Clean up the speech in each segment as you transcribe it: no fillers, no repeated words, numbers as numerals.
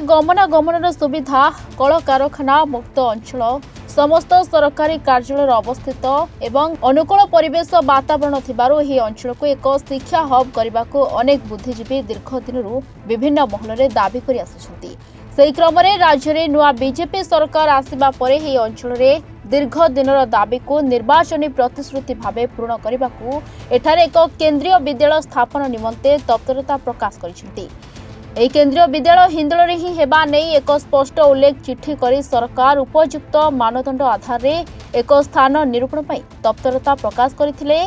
गमनागमन सुविधा कलकारखाना मुक्त अंचल समस्त सरकारी कार्यालय अवस्थित एवं अनुकूल परिवेश वातावरण थिबारु एही अंचल को एक शिक्षा हब करने को अनेक बुद्धिजीवी दीर्घ दिन विभिन्न महल में दाबी कर आसुछंती। सेही क्रम में राज्य में नुआ बीजेपी सरकार आसिबा परे एही अंचल में दीर्घ दिनर दाबी को निर्वाचनी प्रतिश्रुति भाव पूर्ण करने को एठारे एक केंद्रीय विद्यालय स्थापन निमंते तत्परता प्रकाश करिसेंती। ଏହି କେନ୍ଦ୍ରୀୟ ବିଦ୍ୟାଳୟ ହିନ୍ଦୋଳରେ ହିଁ ହେବା ନେଇ ଏକ ସ୍ପଷ୍ଟ ଉଲ୍ଲେଖ ଚିଠି କରି ସରକାର ଉପଯୁକ୍ତ ମାନଦଣ୍ଡ ଆଧାରରେ ଏକ ସ୍ଥାନ ନିରୂପଣ ପାଇଁ ତତ୍ପରତା ପ୍ରକାଶ କରିଥିଲେ।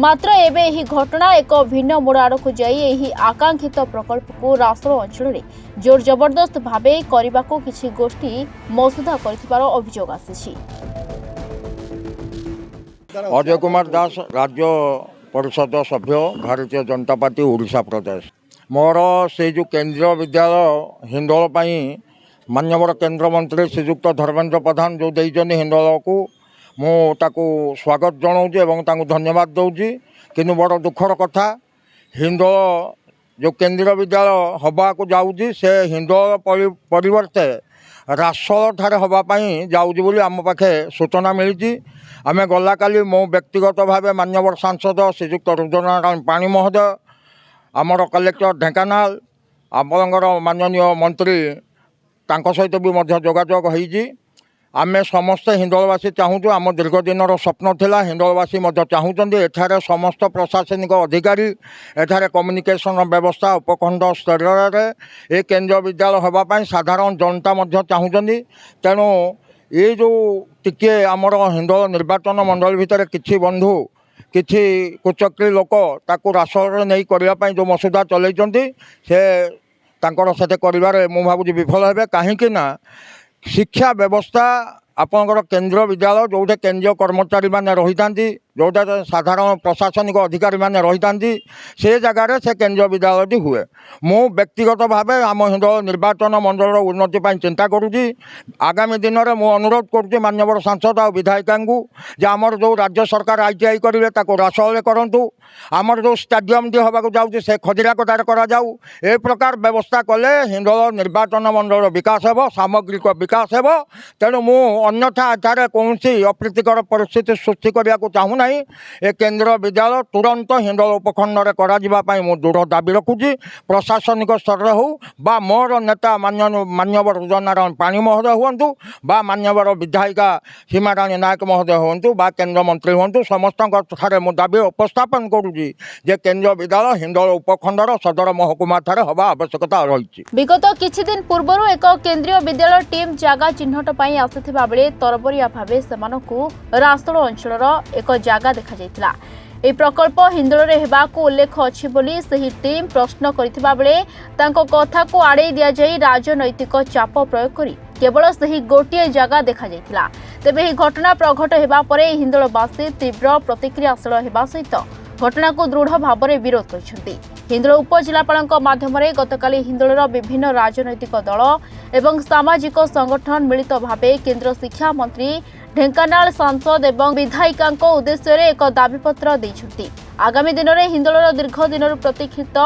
ମାତ୍ର ଏବେ ଏହି ଘଟଣା ଏକ ଭିନ୍ନ ମୋଡ଼ ଆଡ଼କୁ ଯାଇ ଏହି ଆକାଂକ୍ଷିତ ପ୍ରକଳ୍ପକୁ ରାସୋଳ ଅଞ୍ଚଳରେ ଜୋର ଜବରଦସ୍ତ ଭାବେ କରିବାକୁ କିଛି ଗୋଷ୍ଠୀ ମସୁଧା କରିଥିବାର ଅଭିଯୋଗ ଆସିଛି। अजय कुमार दास राज्य परिषद सभ्य भारतीय जनता पार्टी ओडिशा प्रदेश। मोर से जो केंद्रीय विद्यालय हिंदोल मान्यवर केंद्र मंत्री श्रीजुक्त धर्मेंद्र प्रधान जो देइछन हिंदोल को मुझे स्वागत जनाऊँ धन्यवाद दूसरी। किंतु बड़ दुखर कथा हिंदोल जो केंद्रीय विद्यालय हवा को जाऊँगी से हिंदोल परिवर्ते रासोल ठारे हवापाई जाऊँगी बोली आम पाखे सूचना मिली। आम गला काली मो व्यक्तिगत भाव मान्यवर सांसद श्रीजुक्त रुद्रनारायण पाणी महोदय आमर कलेक्टर ढेंकानाल आपणकर माननीय मंत्री तांको सहित भी जोगाजोग होईजी। आमे समस्त हिंदोलवासी चाहूँ आम दीर्घ दिन स्वप्न थिला हिंदोलवासी चाहूँगी एठारे समस्त प्रशासनिक अधिकारी एठारे कम्युनिकेशन व्यवस्था उपखंड स्तर ए केंद्रीय विद्यालय होगापाई साधारण जनता चाहूँगी। तेणु ये जो टिके आमर हिंदोल निर्वाचन मंडल भितर किछि बंधु किछि कुचक्री लोक ताकू रासोल नहीं करने जो मसुदा चलैचंती से तांकर साथे करिवारे मु भाबुची विफल हेबे। काहेकि ना शिक्षा व्यवस्था आपणकर केंद्रीय विद्यालय जोटे केंद्रीय कर्मचारी माने रही थांती जोटा साधारण प्रशासनिक अधिकारी माने रही थांती से जगार से केंद्रीय विद्यालय हुए। मु व्यक्तिगत भाव आम हिंदोल निर्वाचन मंडल उन्नति पर चिंता करुँची। आगामी दिन में मु अनुरोध करुँची मान्यवर सांसद और विधायिका जे आमर जो राज्य सरकार ITI करेंगे रासोल करूँ। आमर जो स्टेडियम टी हवा जाऊँगी से खदिराकटार कराऊ। ए प्रकार व्यवस्था कले हिंदोल निर्वाचन मंडल विकास हेब सामग्रिक विकास हेब। तेणु मु अन्यथा एठारे कौन अप्रीतिकर परिस्थिति सृष्टि करने को चाहूना ए केंद्र विद्यालय तुरंत हिंदोल उपखंड में मु दृढ़ दाबी रखुची। प्रशासनिक स्तर हो बा मोर नेता मान्यवर रुद्रनारायण पाणी महोदय हूँ बा मान्यवर विधायिका सीमाराणी नायक महोदय हूँ बा केंद्र मंत्री हूँ समस्त मु दाबी उपस्थापन करुँची जे केंद्रीय विद्यालय हिंदोल उपखंडर सदर महकुमा ठारे हवा आवश्यकता रही। विगत किछि दिन पूर्व एक केंद्रीय विद्यालय टीम जगह चिन्हट पर आसिथिबा बेले तरबरिया भावे सेमानकु रासोल अंचलर एक जगह देखा जायतिला। ए प्रकल्प हिंदोल हेबाकु उल्लेख अछि बोली सही टीम प्रश्न करिथिबा बेले तांको कथा को आड़े दिया जाई राजनैतिक चाप प्रयोग करी केवल सही गोटिए जगह देखा जायतिला। तेबे ही घटना प्रघट हेबा परे हिंदोलवासी तीव्र प्रतिक्रियाशील हेबा सहित घटना को दृढ़ भाव में विरोध करिसेंती। हिंदोल उपजिलापालक माध्यम गतकाली हिंदोलर विभिन्न राजनैतिक दल एवं सामाजिक संगठन मिलित भावे केंद्र शिक्षा मंत्री ढेंकानाल सांसद एवं विधायिका उद्देश्य एक दाबीपत्र देइछंती। आगामी दिन में हिंदोलर दीर्घ दिन प्रतीक्षित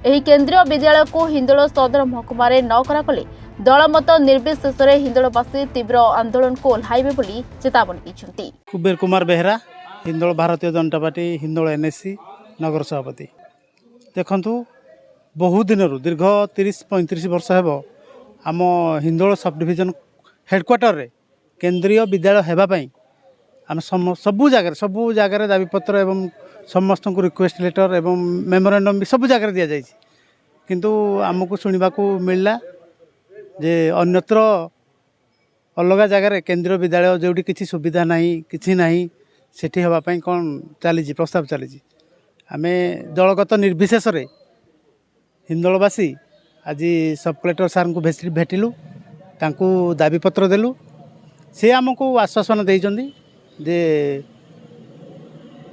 एही केंद्रीय विद्यालय को हिंदोल सदर महकुमा न कराकले दलमत निर्विशेष हिंदोलवासी तीव्र आंदोलन को ओह्लाइबे बोली चेतावनी दैछंती। कुबेर कुमार बेहरा हिंदोल भारतीय जनता पार्टी हिंदोल NSC नगर सभापति। देखंतु बहु दिन दीर्घ 30-35 वर्ष हेब आम हिंदोल सब डिविजन हेडक्वार्टर रे केंद्रीय विद्यालय हेबाई आम सबू जगार दाबीपत्र एवं समस्त को रिक्वेस्ट लेटर एवं मेमोरेंडम भी सब जगह दि जाए। किंतु आमको सुनिबा को मिलला जे अन्यत्र अलग जगार केंद्रीय विद्यालय जोटी किसी सुविधा नहीं किसी नहीं सेठी हेबाई कौन चली प्रस्ताव चली। आम दलगत निर्विशेष हिंदोलवासी आज सब कलेक्टर सार को भेटिलु तांकू दाबीपत्र देलु। से आमको आश्वासन देइचंदी जे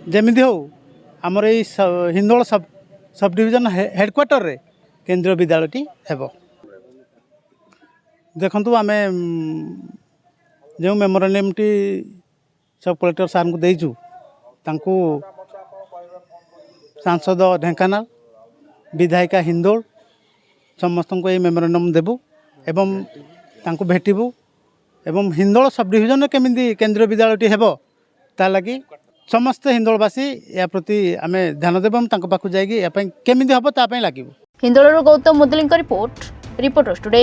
जेमिति हो आमर ये हिंदोल सब डिविजन हेडक्वार्टर रे केंद्रीय विद्यालयटी हेब। देखंतु आमे जो मेमोरेंडम टी सब कलेक्टर सार को देइचु तांकू सांसद ढेंकानाल विधायिका हिंदोल समस्त को ये मेमोरेंडम देबू एवं तांको भेटिबु एवं हिंदोल सब डिविजन केमिति केंद्रीय विद्यालयटी हेबो ता लगी समस्त हिंदोलवासी या प्रति आमे ध्यान देबम तांको पाखु जाइगी या केमिति हबो ता पई लागिबु। हिंदोलରୁ गौतम मुदलिंग रिपोर्टर्स टुडे।